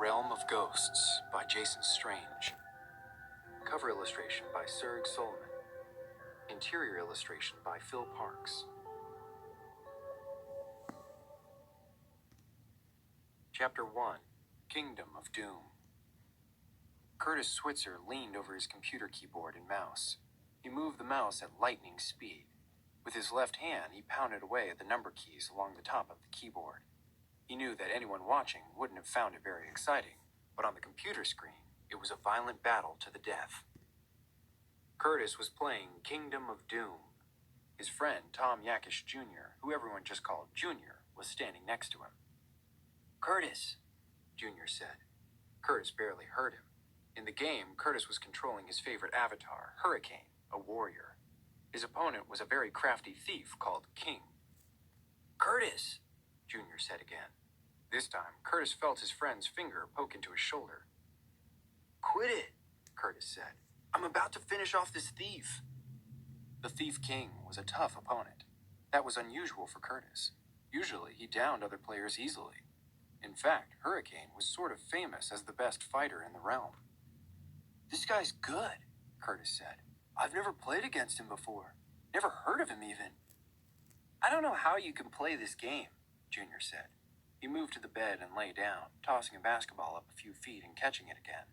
Realm of Ghosts by Jason Strange. Cover illustration by Serg Solomon. Interior illustration by Phil Parks. Chapter 1. Kingdom of Doom. Curtis Switzer leaned over his computer keyboard and mouse. He moved the mouse at lightning speed. With his left hand, he pounded away at the number keys along the top of the keyboard. He knew that anyone watching wouldn't have found it very exciting, but on the computer screen, it was a violent battle to the death. Curtis was playing Kingdom of Doom. His friend, Tom Yakish Jr., who everyone just called Junior, was standing next to him. "Curtis," Junior said. Curtis barely heard him. In the game, Curtis was controlling his favorite avatar, Hurricane, a warrior. His opponent was a very crafty thief called King. "Curtis," Junior said again. This time, Curtis felt his friend's finger poke into his shoulder. "Quit it," Curtis said. "I'm about to finish off this thief." The Thief King was a tough opponent. That was unusual for Curtis. Usually, he downed other players easily. In fact, Hurricane was sort of famous as the best fighter in the realm. "This guy's good," Curtis said. "I've never played against him before. Never heard of him even." "I don't know how you can play this game," Junior said. He moved to the bed and lay down, tossing a basketball up a few feet and catching it again.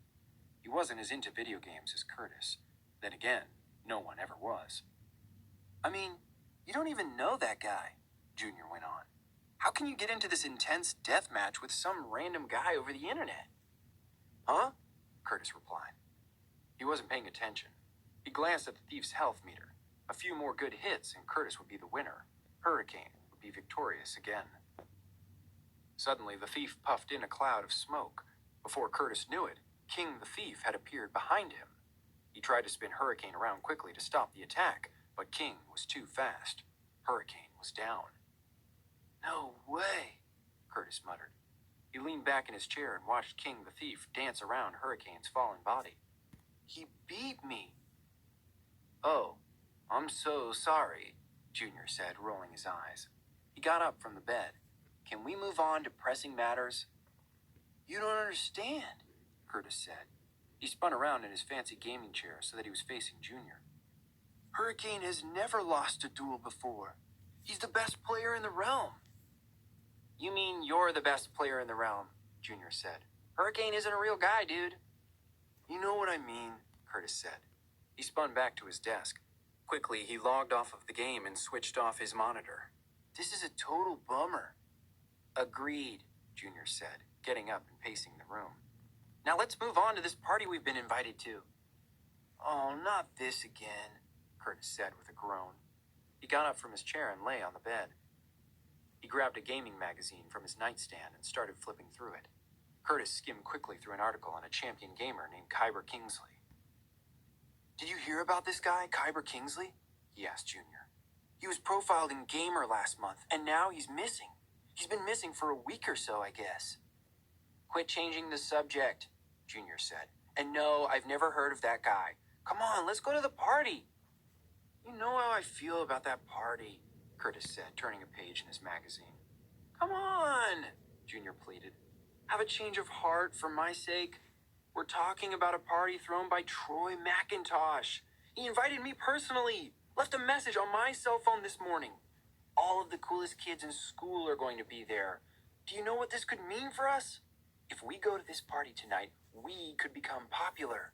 He wasn't as into video games as Curtis. Then again, no one ever was. "I mean, you don't even know that guy," Junior went on. "How can you get into this intense death match with some random guy over the internet?" "Huh?" Curtis replied. He wasn't paying attention. He glanced at the thief's health meter. A few more good hits and Curtis would be the winner. Hurricane would be victorious again. Suddenly, the thief puffed in a cloud of smoke. Before Curtis knew it, King the Thief had appeared behind him. He tried to spin Hurricane around quickly to stop the attack, but King was too fast. Hurricane was down. "No way," Curtis muttered. He leaned back in his chair and watched King the Thief dance around Hurricane's fallen body. "He beat me." "Oh, I'm so sorry," Junior said, rolling his eyes. He got up from the bed. "Can we move on to pressing matters?" "You don't understand," Curtis said. He spun around in his fancy gaming chair so that he was facing Junior. "Hurricane has never lost a duel before. He's the best player in the realm." "You mean you're the best player in the realm," Junior said. "Hurricane isn't a real guy, dude." "You know what I mean," Curtis said. He spun back to his desk. Quickly, he logged off of the game and switched off his monitor. "This is a total bummer." "Agreed," Junior said, getting up and pacing the room. "Now let's move on to this party we've been invited to." "Oh, not this again," Curtis said with a groan. He got up from his chair and lay on the bed. He grabbed a gaming magazine from his nightstand and started flipping through it. Curtis skimmed quickly through an article on a champion gamer named Kyber Kingsley. "Did you hear about this guy, Kyber Kingsley?" he asked Junior. "He was profiled in Gamer last month, and now he's missing. He's been missing for a week or so, I guess." "Quit changing the subject," Junior said. "And no, I've never heard of that guy. Come on, let's go to the party." "You know how I feel about that party," Curtis said, turning a page in his magazine. "Come on," Junior pleaded. "Have a change of heart for my sake. We're talking about a party thrown by Troy McIntosh. He invited me personally. Left a message on my cell phone this morning. All of the coolest kids in school are going to be there. Do you know what this could mean for us? If we go to this party tonight, we could become popular."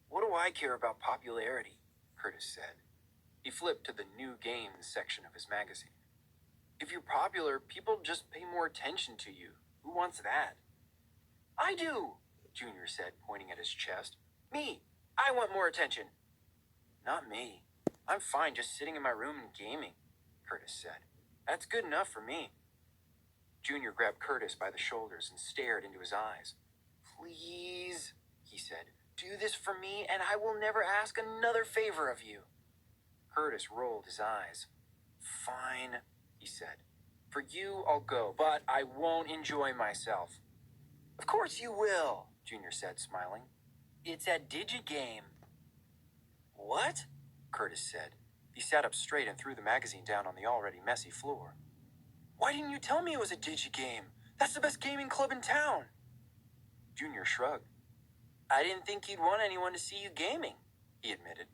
"What do I care about popularity?" Curtis said. He flipped to the new games section of his magazine. "If you're popular, people just pay more attention to you. Who wants that?" "I do," Junior said, pointing at his chest. "Me. I want more attention." "Not me. I'm fine just sitting in my room and gaming," Curtis said. "That's good enough for me." Junior grabbed Curtis by the shoulders and stared into his eyes. "Please," he said, "do this for me and I will never ask another favor of you." Curtis rolled his eyes. "Fine," he said. "For you, I'll go, but I won't enjoy myself." "Of course you will," Junior said, smiling. "It's at Digigame." "What?" Curtis said. He sat up straight and threw the magazine down on the already messy floor. "Why didn't you tell me it was a Digigame? That's the best gaming club in town." Junior shrugged. I didn't think you'd want anyone to see you gaming, he admitted.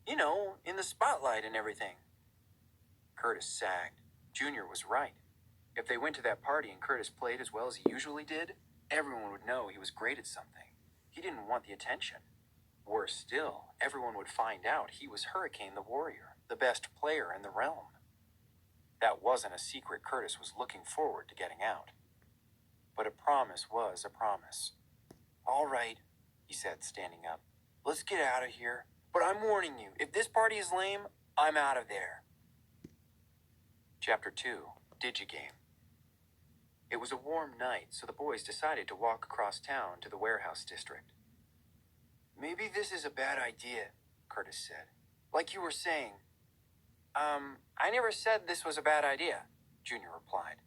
You know, in the spotlight and everything. Curtis sagged. Junior was right. If they went to that party and Curtis played as well as he usually did, everyone would know he was great at something. He didn't want the attention. Worse still, everyone would find out he was Hurricane the Warrior, the best player in the realm. That wasn't a secret Curtis was looking forward to getting out. But a promise was a promise. All right, he said, standing up. Let's get out of here. But I'm warning you, if this party is lame, I'm out of there. Chapter 2, Digigame. It was a warm night, so the boys decided to walk across town to the warehouse district. Maybe this is a bad idea, Curtis said. Like you were saying. I never said this was a bad idea, Junior replied.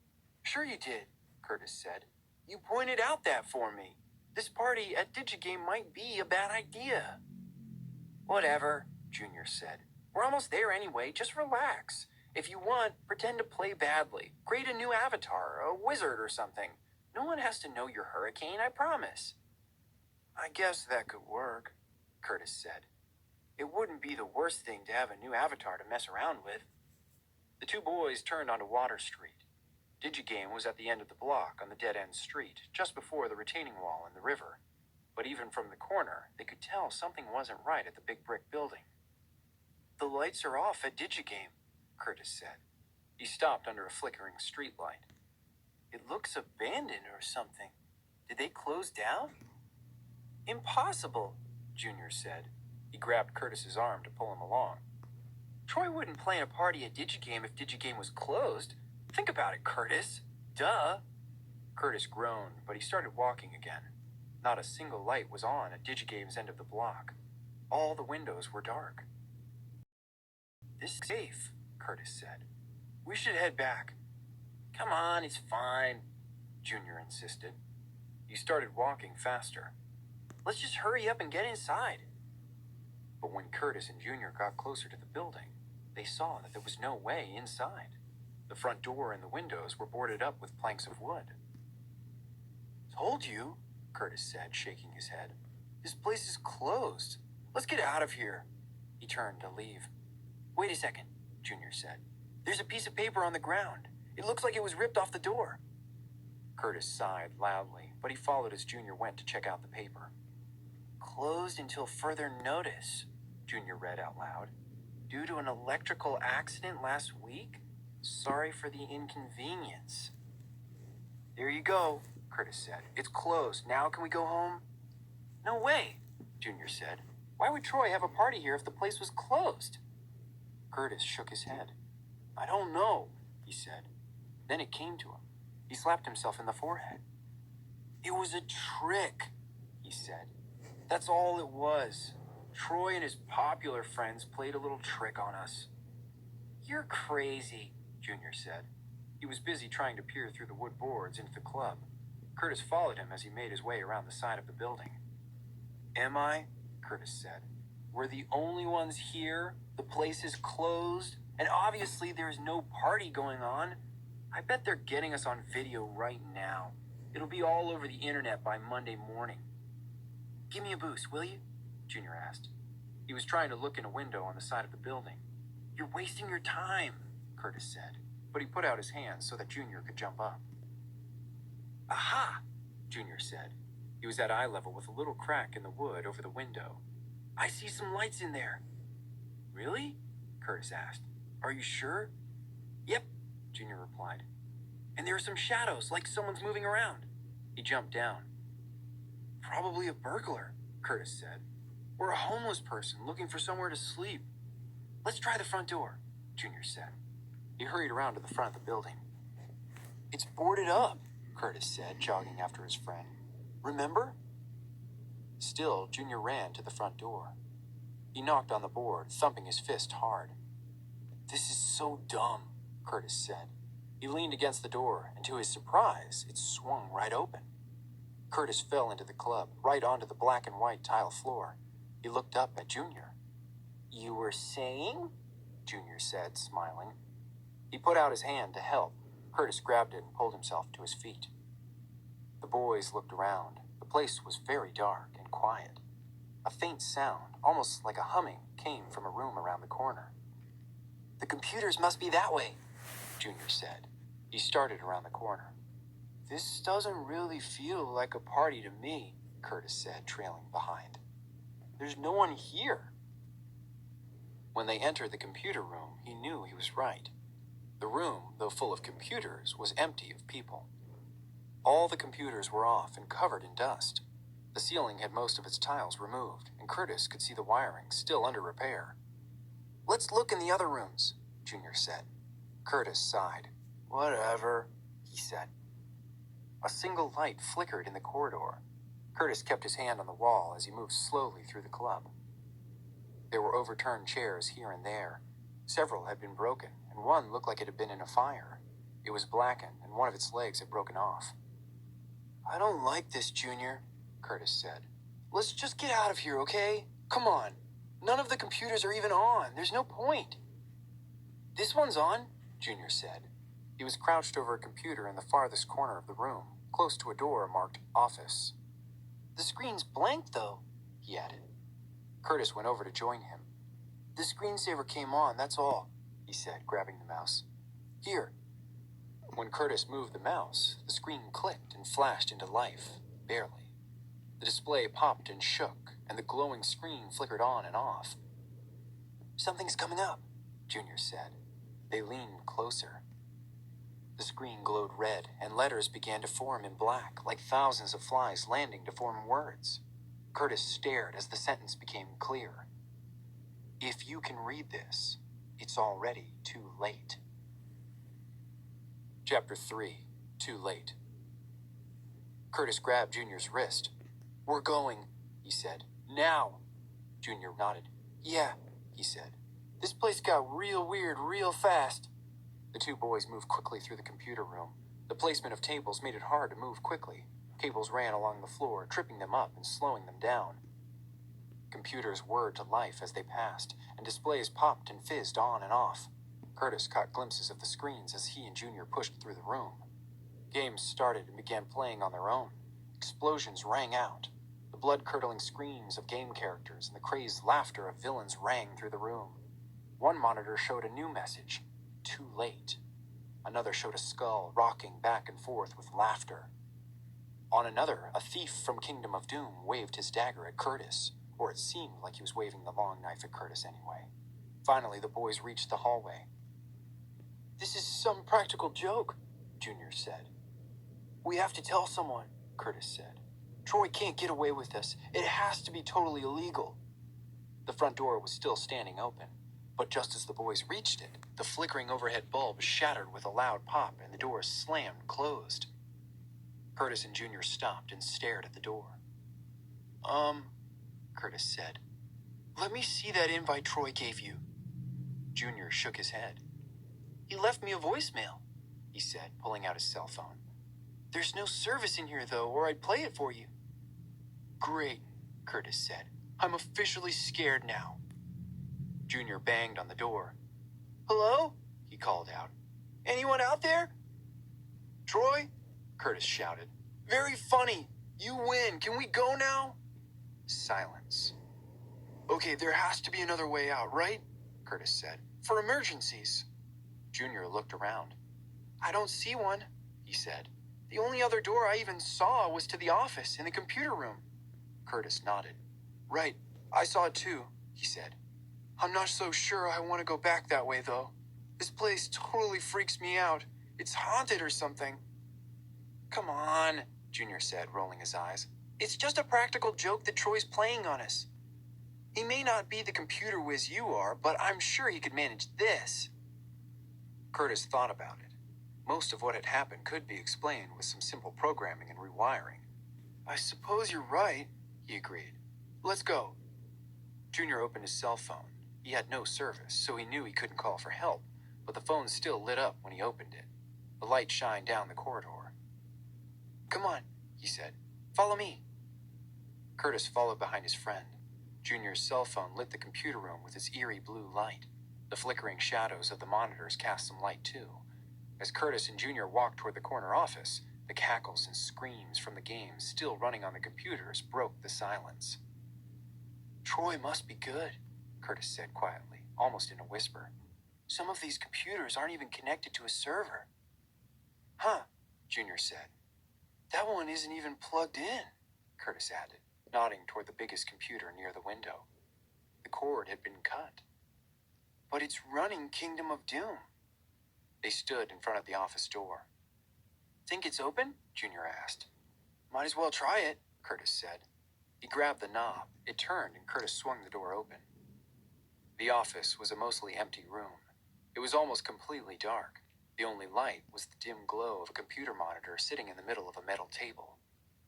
Sure you did, Curtis said. You pointed out that for me. This party at Digigame might be a bad idea. Whatever, Junior said. We're almost there anyway, just relax. If you want, pretend to play badly. Create a new avatar, a wizard or something. No one has to know you're Hurricane, I promise. I guess that could work, Curtis said. It wouldn't be the worst thing to have a new avatar to mess around with. The two boys turned onto Water Street. Digigame was at the end of the block on the dead-end street, just before the retaining wall and the river. But even from the corner, they could tell something wasn't right at the big brick building. The lights are off at Digigame, Curtis said. He stopped under a flickering streetlight. It looks abandoned or something. Did they close down? Impossible, Junior said. He grabbed Curtis's arm to pull him along. Troy wouldn't plan a party at Digigame if Digigame was closed. Think about it, Curtis. Duh. Curtis groaned, but he started walking again. Not a single light was on at Digigame's end of the block. All the windows were dark. This is safe, Curtis said. We should head back. Come on, it's fine, Junior insisted. He started walking faster. Let's just hurry up and get inside. But when Curtis and Junior got closer to the building, they saw that there was no way inside. The front door and the windows were boarded up with planks of wood. Told you, Curtis said, shaking his head. This place is closed. Let's get out of here. He turned to leave. Wait a second, Junior said. There's a piece of paper on the ground. It looks like it was ripped off the door. Curtis sighed loudly, but he followed as Junior went to check out the paper. Closed until further notice, Junior read out loud. Due to an electrical accident last week? Sorry for the inconvenience. There you go, Curtis said. It's closed. Now can we go home? No way, Junior said. Why would Troy have a party here if the place was closed? Curtis shook his head. I don't know, he said. Then it came to him. He slapped himself in the forehead. It was a trick, he said. That's all it was. Troy and his popular friends played a little trick on us. You're crazy, Junior said. He was busy trying to peer through the wood boards into the club. Curtis followed him as he made his way around the side of the building. Am I? Curtis said. We're the only ones here. The place is closed. And obviously there's no party going on. I bet they're getting us on video right now. It'll be all over the internet by Monday morning. Give me a boost, will you? Junior asked. He was trying to look in a window on the side of the building. You're wasting your time, Curtis said, but he put out his hand so that Junior could jump up. Aha, Junior said. He was at eye level with a little crack in the wood over the window. I see some lights in there. Really? Curtis asked. Are you sure? Yep, Junior replied. And there are some shadows, like someone's moving around. He jumped down. Probably a burglar, Curtis said. Or a homeless person looking for somewhere to sleep. Let's try the front door, Junior said. He hurried around to the front of the building. It's boarded up, Curtis said, jogging after his friend. Remember? Still, Junior ran to the front door. He knocked on the board, thumping his fist hard. This is so dumb, Curtis said. He leaned against the door, and to his surprise, it swung right open. Curtis fell into the club, right onto the black and white tile floor. He looked up at Junior. You were saying? Junior said, smiling. He put out his hand to help. Curtis grabbed it and pulled himself to his feet. The boys looked around. The place was very dark and quiet. A faint sound, almost like a humming, came from a room around the corner. "The computers must be that way," Junior said. He started around the corner. "This doesn't really feel like a party to me," Curtis said, trailing behind. "There's no one here." When they entered the computer room, he knew he was right. The room, though full of computers, was empty of people. All the computers were off and covered in dust. The ceiling had most of its tiles removed, and Curtis could see the wiring still under repair. "Let's look in the other rooms," Junior said. Curtis sighed. "Whatever," he said. A single light flickered in the corridor. Curtis kept his hand on the wall as he moved slowly through the club. There were overturned chairs here and there. Several had been broken, and one looked like it had been in a fire. It was blackened, and one of its legs had broken off. "I don't like this, Junior," Curtis said. "Let's just get out of here, okay? Come on. None of the computers are even on. There's no point." "This one's on," Junior said. He was crouched over a computer in the farthest corner of the room, close to a door marked Office. "The screen's blank, though," he added. Curtis went over to join him. "The screensaver came on, that's all," he said, grabbing the mouse. "Here." When Curtis moved the mouse, the screen clicked and flashed into life, barely. The display popped and shook, and the glowing screen flickered on and off. "Something's coming up," Junior said. They leaned closer. The screen glowed red, and letters began to form in black, like thousands of flies landing to form words. Curtis stared as the sentence became clear. "If you can read this, it's already too late." Chapter 3. Too Late. Curtis grabbed Junior's wrist. "We're going," he said. "Now." Junior nodded. "Yeah," he said. "This place got real weird real fast." The two boys moved quickly through the computer room. The placement of tables made it hard to move quickly. Cables ran along the floor, tripping them up and slowing them down. Computers whirred to life as they passed, and displays popped and fizzed on and off. Curtis caught glimpses of the screens as he and Junior pushed through the room. Games started and began playing on their own. Explosions rang out. The blood-curdling screams of game characters and the crazed laughter of villains rang through the room. One monitor showed a new message: "Too late." Another showed a skull rocking back and forth with laughter. On another, a thief from Kingdom of Doom waved his dagger at Curtis, or it seemed like he was waving the long knife at Curtis anyway. Finally, the boys reached the hallway. "This is some practical joke," Junior said. "We have to tell someone," Curtis said. "Troy can't get away with this. It has to be totally illegal." The front door was still standing open, but just as the boys reached it, the flickering overhead bulb shattered with a loud pop and the door slammed closed. Curtis and Junior stopped and stared at the door. Curtis said. "Let me see that invite Troy gave you." Junior shook his head. "He left me a voicemail," he said, pulling out his cell phone. "There's no service in here, though, or I'd play it for you." "Great," Curtis said. "I'm officially scared now." Junior banged on the door. "Hello?" he called out. "Anyone out there?" "Troy?" Curtis shouted. "Very funny. You win. Can we go now?" Silence. "Okay, there has to be another way out, right?" Curtis said. "For emergencies." Junior looked around. "I don't see one," he said. "The only other door I even saw was to the office in the computer room." Curtis nodded. "Right, I saw it too," he said. "I'm not so sure I want to go back that way, though. This place totally freaks me out. It's haunted or something." "Come on," Junior said, rolling his eyes. "It's just a practical joke that Troy's playing on us. He may not be the computer whiz you are, but I'm sure he could manage this." Curtis thought about it. Most of what had happened could be explained with some simple programming and rewiring. "I suppose you're right," he agreed. "Let's go." Junior opened his cell phone. He had no service, so he knew he couldn't call for help, but the phone still lit up when he opened it. The light shined down the corridor. "Come on," he said. "Follow me." Curtis followed behind his friend. Junior's cell phone lit the computer room with its eerie blue light. The flickering shadows of the monitors cast some light too. As Curtis and Junior walked toward the corner office, The cackles and screams from the game still running on the computers broke the silence. "Troy must be good," Curtis said quietly, almost in a whisper. "Some of these computers aren't even connected to a server." "Huh," Junior said. "That one isn't even plugged in," Curtis added, nodding toward the biggest computer near the window. The cord had been cut. "But it's running Kingdom of Doom." They stood in front of the office door. "Think it's open?" Junior asked. "Might as well try it," Curtis said. He grabbed the knob. It turned and Curtis swung the door open. The office was a mostly empty room. It was almost completely dark. The only light was the dim glow of a computer monitor sitting in the middle of a metal table.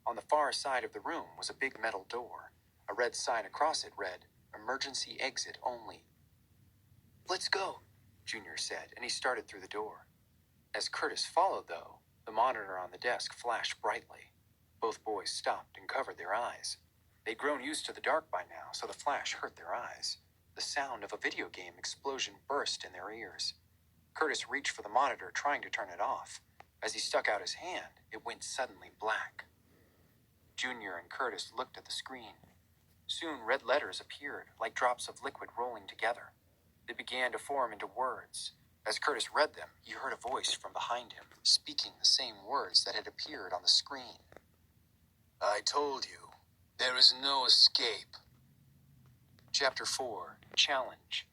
On the far side of the room was a big metal door. A red sign across it read, "Emergency exit only." "Let's go," Junior said, and he started through the door. As Curtis followed, though, the monitor on the desk flashed brightly. Both boys stopped and covered their eyes. They'd grown used to the dark by now, so the flash hurt their eyes. The sound of a video game explosion burst in their ears. Curtis reached for the monitor, trying to turn it off. As he stuck out his hand, it went suddenly black. Junior and Curtis looked at the screen. Soon red letters appeared, like drops of liquid rolling together. They began to form into words. As Curtis read them, he heard a voice from behind him, speaking the same words that had appeared on the screen. "I told you, there is no escape." Chapter 4, Challenge.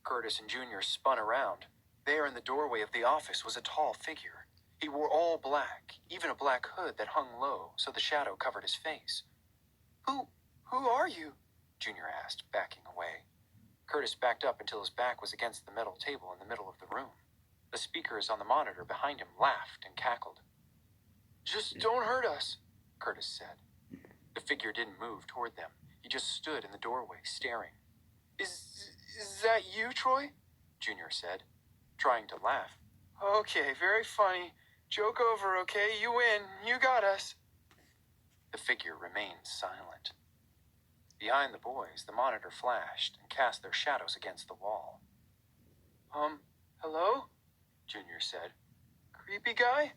Curtis and Junior spun around. There in the doorway of the office was a tall figure. He wore all black, even a black hood that hung low, so the shadow covered his face. Who are you?" Junior asked, backing away. Curtis backed up until his back was against the metal table in the middle of the room. The speakers on the monitor behind him laughed and cackled. "Just don't hurt us," Curtis said. The figure didn't move toward them. He just stood in the doorway, staring. Is that you, Troy?" Junior said, trying to laugh. "Okay, very funny. Joke over, okay? You win. You got us." The figure remained silent. Behind the boys, the monitor flashed and cast their shadows against the wall. Hello?" Junior said. "Creepy guy?"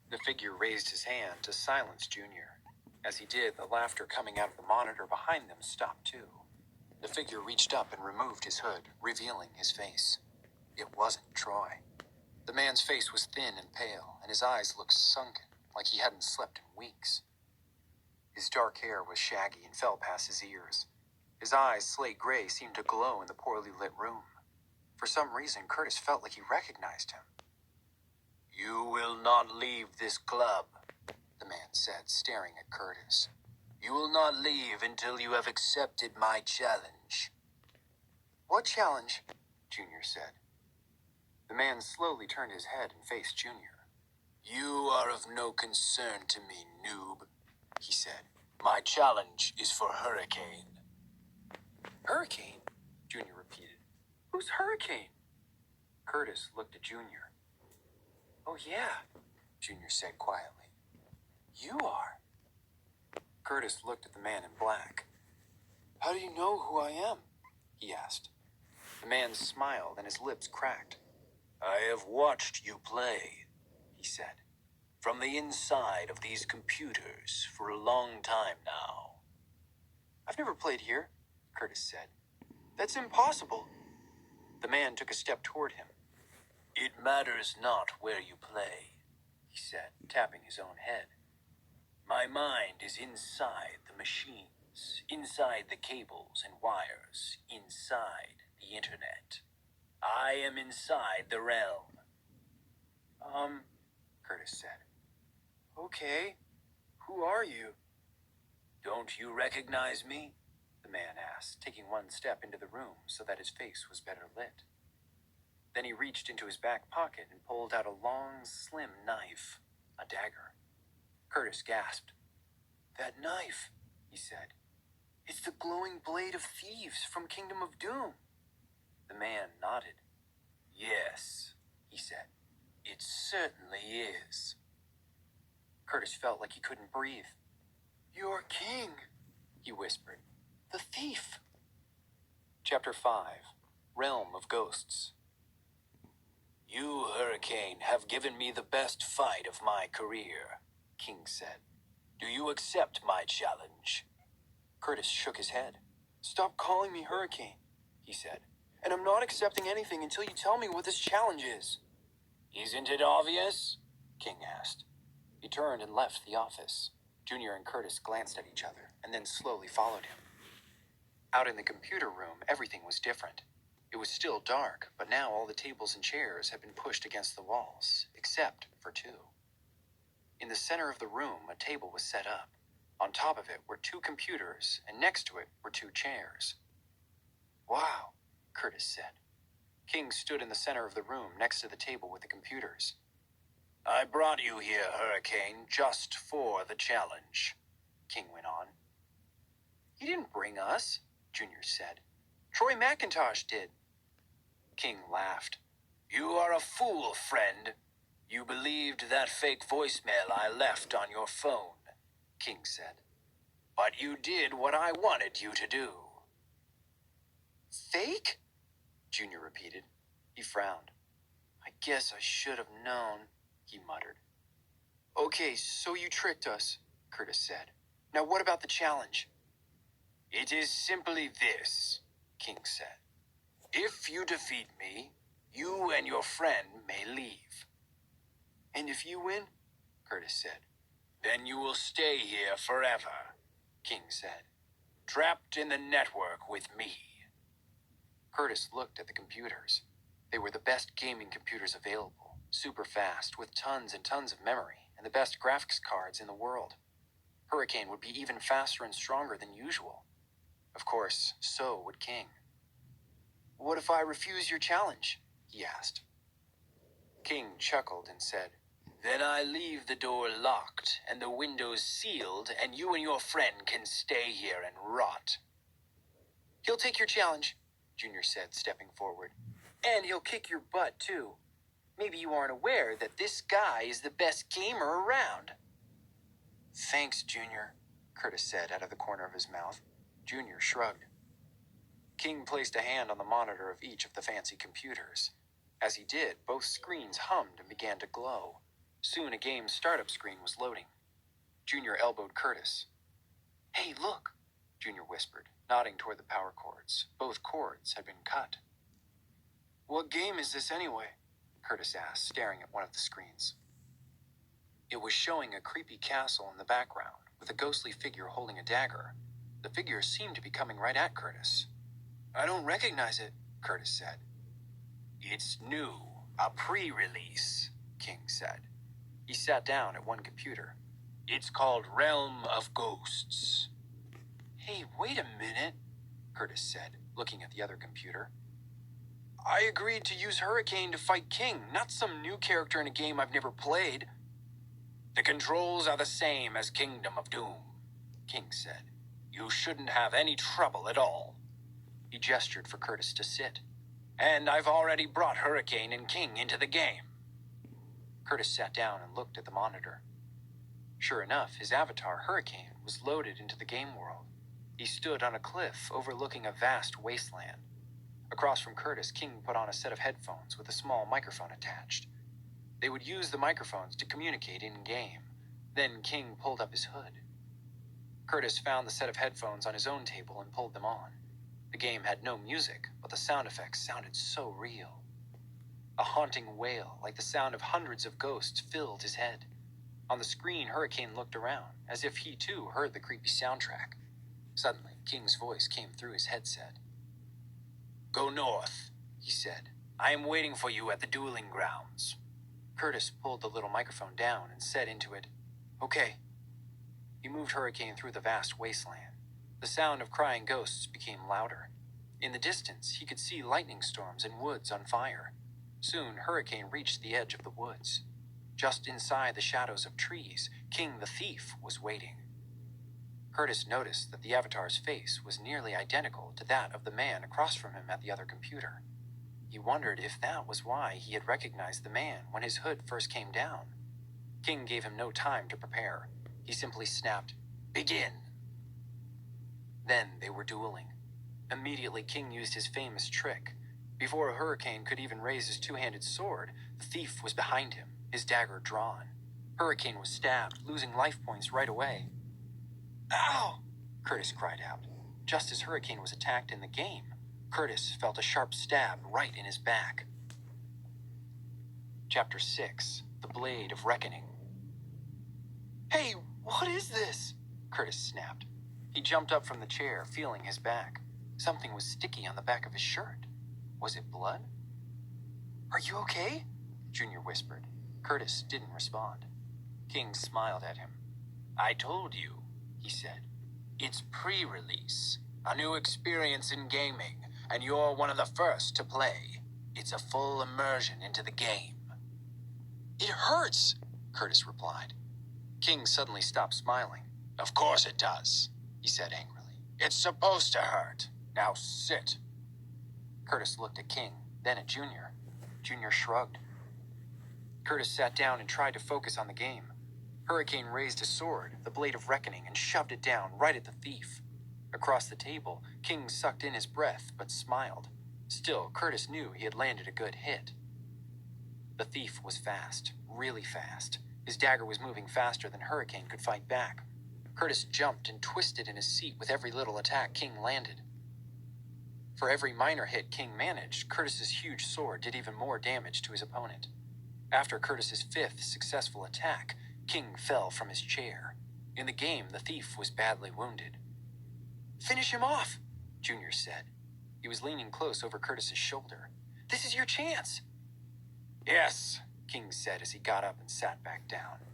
The figure raised his hand to silence Junior. As he did, the laughter coming out of the monitor behind them stopped too. The figure reached up and removed his hood, revealing his face. It wasn't Troy. The man's face was thin and pale, and his eyes looked sunken, like he hadn't slept in weeks. His dark hair was shaggy and fell past his ears. His eyes, slate gray, seemed to glow in the poorly lit room. For some reason, Curtis felt like he recognized him. "You will not leave this club," the man said, staring at Curtis. "You will not leave until you have accepted my challenge." "What challenge?" Junior said. The man slowly turned his head and faced Junior. "You are of no concern to me, noob," he said. "My challenge is for Hurricane." "Hurricane?" Junior repeated. "Who's Hurricane?" Curtis looked at Junior. "Oh yeah," Junior said quietly. "You are." Curtis looked at the man in black. "How do you know who I am?" he asked. The man smiled and his lips cracked. "I have watched you play," he said, "from the inside of these computers for a long time now." "I've never played here," Curtis said. "That's impossible." The man took a step toward him. "It matters not where you play," he said, tapping his own head. "My mind is inside the machines, inside the cables and wires, inside the internet. I am inside the realm." Curtis said. "Okay, who are you?" "Don't you recognize me?" the man asked, taking one step into the room so that his face was better lit. Then he reached into his back pocket and pulled out a long, slim knife, a dagger. Curtis gasped. "That knife," he said. "It's the glowing blade of thieves from Kingdom of Doom." The man nodded. "Yes," he said. "It certainly is." Curtis felt like he couldn't breathe. "Your king," he whispered. "The thief." Chapter 5, Realm of Ghosts. You, Hurricane, have given me the best fight of my career, King said. Do you accept my challenge? Curtis shook his head. Stop calling me Hurricane, he said. And I'm not accepting anything until you tell me what this challenge is. Isn't it obvious? King asked. He turned and left the office. Junior and Curtis glanced at each other and then slowly followed him. Out in the computer room, everything was different. It was still dark, but now all the tables and chairs had been pushed against the walls, except for two. In the center of the room, a table was set up. On top of it were two computers, and next to it were two chairs. Wow, Curtis said. King stood in the center of the room next to the table with the computers. I brought you here, Hurricane, just for the challenge, King went on. You didn't bring us, Junior said. Troy McIntosh did. King laughed. You are a fool, friend. You believed that fake voicemail I left on your phone, King said. But you did what I wanted you to do. Fake? Junior repeated. He frowned. I guess I should have known, he muttered. Okay, so you tricked us, Curtis said. Now what about the challenge? It is simply this, King said. If you defeat me, you and your friend may leave. And if you win? Curtis said. Then you will stay here forever, King said. Trapped in the network with me. Curtis looked at the computers. They were the best gaming computers available, super fast, with tons and tons of memory, and the best graphics cards in the world. Hurricane would be even faster and stronger than usual. Of course, so would King. What if I refuse your challenge? He asked. King chuckled and said, Then I leave the door locked and the windows sealed, and you and your friend can stay here and rot. He'll take your challenge, Junior said, stepping forward. And he'll kick your butt, too. Maybe you aren't aware that this guy is the best gamer around. Thanks, Junior, Curtis said out of the corner of his mouth. Junior shrugged. King placed a hand on the monitor of each of the fancy computers. As he did, both screens hummed and began to glow. Soon a game startup screen was loading. Junior elbowed Curtis. Hey, look, Junior whispered, nodding toward the power cords. Both cords had been cut. What game is this anyway? Curtis asked, staring at one of the screens. It was showing a creepy castle in the background, with a ghostly figure holding a dagger. The figure seemed to be coming right at Curtis. I don't recognize it, Curtis said. It's new, a pre-release, King said. He sat down at one computer. It's called Realm of Ghosts. Hey, wait a minute, Curtis said, looking at the other computer. I agreed to use Hurricane to fight King, not some new character in a game I've never played. The controls are the same as Kingdom of Doom, King said. You shouldn't have any trouble at all. He gestured for Curtis to sit. And I've already brought Hurricane and King into the game. Curtis sat down and looked at the monitor. Sure enough, his avatar, Hurricane, was loaded into the game world. He stood on a cliff overlooking a vast wasteland. Across from Curtis, King put on a set of headphones with a small microphone attached. They would use the microphones to communicate in-game. Then King pulled up his hood. Curtis found the set of headphones on his own table and pulled them on. The game had no music, but the sound effects sounded so real. A haunting wail, like the sound of hundreds of ghosts, filled his head. On the screen, Hurricane looked around, as if he too heard the creepy soundtrack. Suddenly, King's voice came through his headset. Go north, he said. I am waiting for you at the dueling grounds. Curtis pulled the little microphone down and said into it, Okay. He moved Hurricane through the vast wasteland. The sound of crying ghosts became louder. In the distance, he could see lightning storms and woods on fire. Soon, Hurricane reached the edge of the woods. Just inside the shadows of trees, King the Thief was waiting. Curtis noticed that the avatar's face was nearly identical to that of the man across from him at the other computer. He wondered if that was why he had recognized the man when his hood first came down. King gave him no time to prepare. He simply snapped, Begin! Then they were dueling. Immediately, King used his famous trick. Before Hurricane could even raise his two-handed sword, the thief was behind him, his dagger drawn. Hurricane was stabbed, losing life points right away. "Ow!" Curtis cried out. Just as Hurricane was attacked in the game, Curtis felt a sharp stab right in his back. Chapter 6. The Blade of Reckoning. "Hey, what is this?" Curtis snapped. He jumped up from the chair, feeling his back. Something was sticky on the back of his shirt. Was it blood? "Are you okay?" Junior whispered. Curtis didn't respond. King smiled at him. "I told you," he said. "It's pre-release, a new experience in gaming, and you're one of the first to play. It's a full immersion into the game." "It hurts," Curtis replied. King suddenly stopped smiling. "Of course it does," he said angrily. "It's supposed to hurt. Now sit." Curtis looked at King, then at Junior. Junior shrugged. Curtis sat down and tried to focus on the game. Hurricane raised his sword, the Blade of Reckoning, and shoved it down right at the thief. Across the table, King sucked in his breath, but smiled. Still, Curtis knew he had landed a good hit. The thief was fast, really fast. His dagger was moving faster than Hurricane could fight back. Curtis jumped and twisted in his seat with every little attack King landed. For every minor hit King managed, Curtis's huge sword did even more damage to his opponent. After Curtis's fifth successful attack, King fell from his chair. In the game, the thief was badly wounded. "Finish him off," Junior said. He was leaning close over Curtis's shoulder. "This is your chance." "Yes," King said as he got up and sat back down.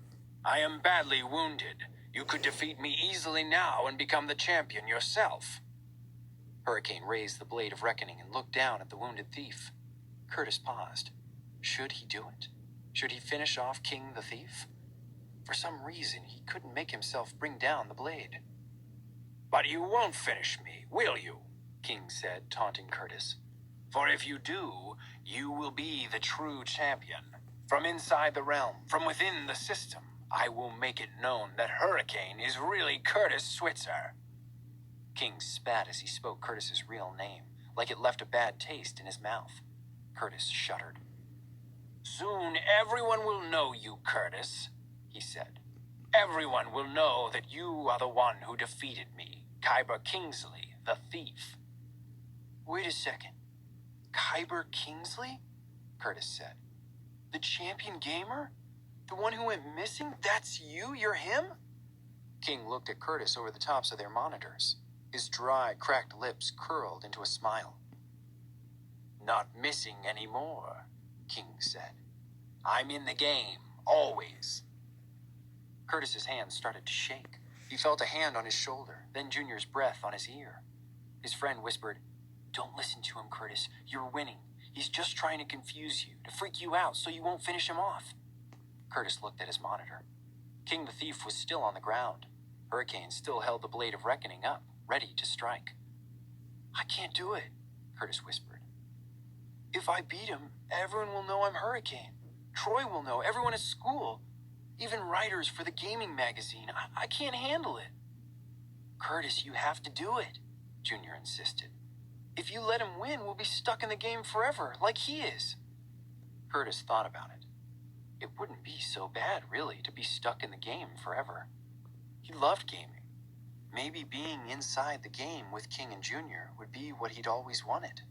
"I am badly wounded. You could defeat me easily now and become the champion yourself." Hurricane raised the Blade of Reckoning and looked down at the wounded thief. Curtis paused. Should he do it? Should he finish off King the thief? For some reason, he couldn't make himself bring down the blade. "But you won't finish me, will you?" King said, taunting Curtis. "For if you do, you will be the true champion. From inside the realm, from within the system, I will make it known that Hurricane is really Curtis Switzer." King spat as he spoke Curtis's real name, like it left a bad taste in his mouth. Curtis shuddered. "Soon everyone will know you, Curtis," he said. "Everyone will know that you are the one who defeated me, Kyber Kingsley, the thief." "Wait a second. Kyber Kingsley?" Curtis said. "The champion gamer? The one who went missing? That's you? You're him?" King looked at Curtis over the tops of their monitors. His dry, cracked lips curled into a smile. "Not missing anymore," King said. "I'm in the game, always." Curtis's hands started to shake. He felt a hand on his shoulder, then Junior's breath on his ear. His friend whispered, "Don't listen to him, Curtis. You're winning. He's just trying to confuse you, to freak you out so you won't finish him off." Curtis looked at his monitor. King the thief was still on the ground. Hurricane still held the Blade of Reckoning up, ready to strike. "I can't do it," Curtis whispered. "If I beat him, everyone will know I'm Hurricane. Troy will know, everyone at school. Even writers for the gaming magazine. I can't handle it." "Curtis, you have to do it," Junior insisted. "If you let him win, we'll be stuck in the game forever, like he is." Curtis thought about it. It wouldn't be so bad, really, to be stuck in the game forever. He loved gaming. Maybe being inside the game with King and Junior would be what he'd always wanted.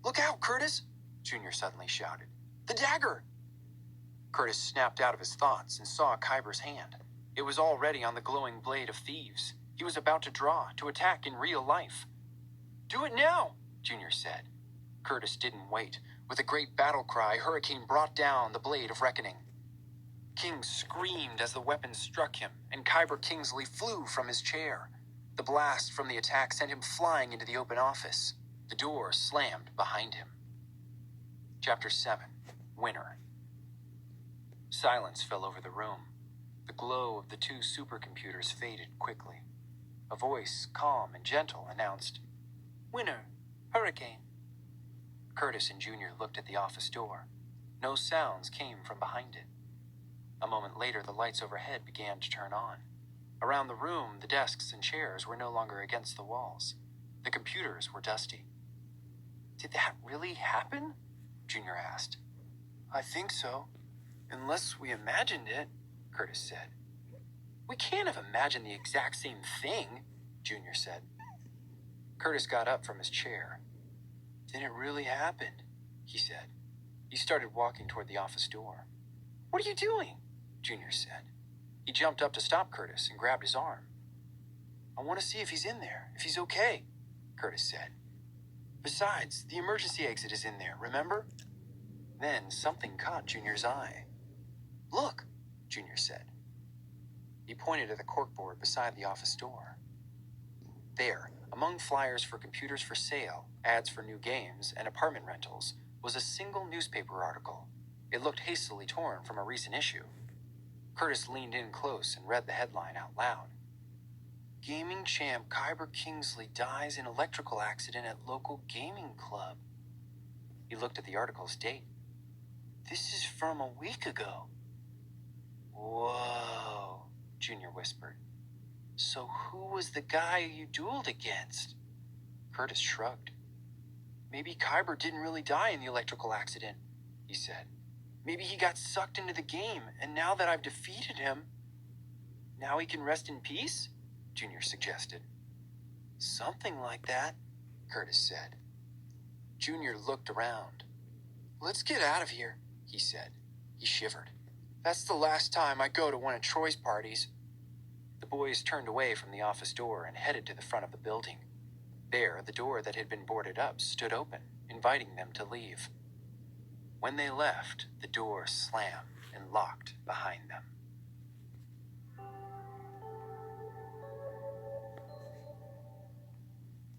"Look out, Curtis!" Junior suddenly shouted. "The dagger!" Curtis snapped out of his thoughts and saw Kyber's hand. It was already on the glowing blade of thieves. He was about to draw, to attack in real life. "Do it now," Junior said. Curtis didn't wait. With a great battle cry, Hurricane brought down the Blade of Reckoning. King screamed as the weapon struck him, and Kyber Kingsley flew from his chair. The blast from the attack sent him flying into the open office. The door slammed behind him. Chapter 7. Winner. Silence fell over the room. The glow of the two supercomputers faded quickly. A voice, calm and gentle, announced, "Winner, Hurricane." Curtis and Junior looked at the office door. No sounds came from behind it. A moment later, the lights overhead began to turn on. Around the room, the desks and chairs were no longer against the walls. The computers were dusty. Did that really happen? Junior asked. I think so. Unless we imagined it, Curtis said. We can't have imagined the exact same thing, Junior said. Curtis got up from his chair. Then it really happened, he said. He started walking toward the office door. What are you doing? Junior said. He jumped up to stop Curtis and grabbed his arm. I want to see if he's in there, if he's okay, Curtis said. Besides, the emergency exit is in there, remember? Then something caught Junior's eye. Look, Junior said. He pointed at the corkboard beside the office door. There, among flyers for computers for sale, ads for new games, and apartment rentals, was a single newspaper article. It looked hastily torn from a recent issue. Curtis leaned in close and read the headline out loud. Gaming champ Kyber Kingsley dies in electrical accident at local gaming club. He looked at the article's date. This is from a week ago. Whoa, Junior whispered. So who was the guy you dueled against? Curtis shrugged. Maybe Kyber didn't really die in the electrical accident, he said. Maybe he got sucked into the game, and now that I've defeated him, now he can rest in peace? Junior suggested. Something like that, Curtis said. Junior looked around. Let's get out of here, he said. He shivered. That's the last time I go to one of Troy's parties. The boys turned away from the office door and headed to the front of the building. There, the door that had been boarded up stood open, inviting them to leave. When they left, the door slammed and locked behind them.